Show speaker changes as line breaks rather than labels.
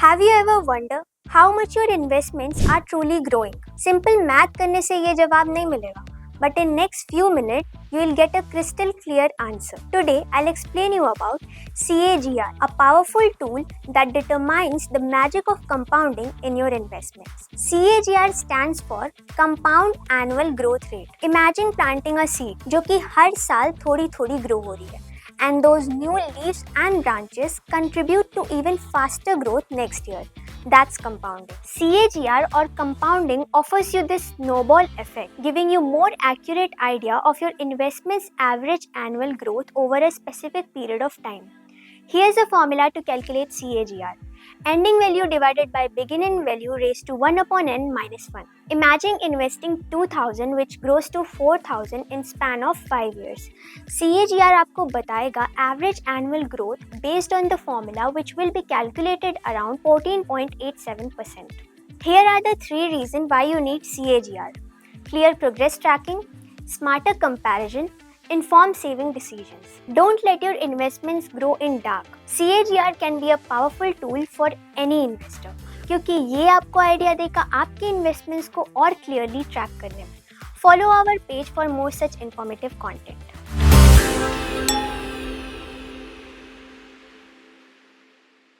Have you ever wondered how much your investments are truly growing? Simple math करने से ये जवाब नहीं मिलेगा, but in next few minutes you will get a crystal clear answer. Today I'll explain you about CAGR, a powerful tool that determines the magic of compounding in your investments. CAGR stands for Compound Annual Growth Rate. Imagine planting a seed जो कि हर साल थोड़ी थोड़ी grow हो रही है. And those new leaves and branches contribute to even faster growth next year. That's compounding. CAGR or compounding offers you this snowball effect, giving you more accurate idea of your investment's average annual growth over a specific period of time. Here's a formula to calculate CAGR. Ending value divided by beginning value raised to 1 upon n minus 1. Imagine investing 2000 which grows to 4000 in span of 5 years. CAGR आपको बताएगा average annual growth based on the formula which will be calculated around 14.87%. Here are the 3 reasons why you need CAGR. Clear progress tracking, smarter comparison, informed saving decisions. Don't let your investments grow in dark. CAGR can be a powerful tool for any investor क्योंकि ये आपको idea देगा आपके investments को और clearly track करने में. Follow our page for more such informative content.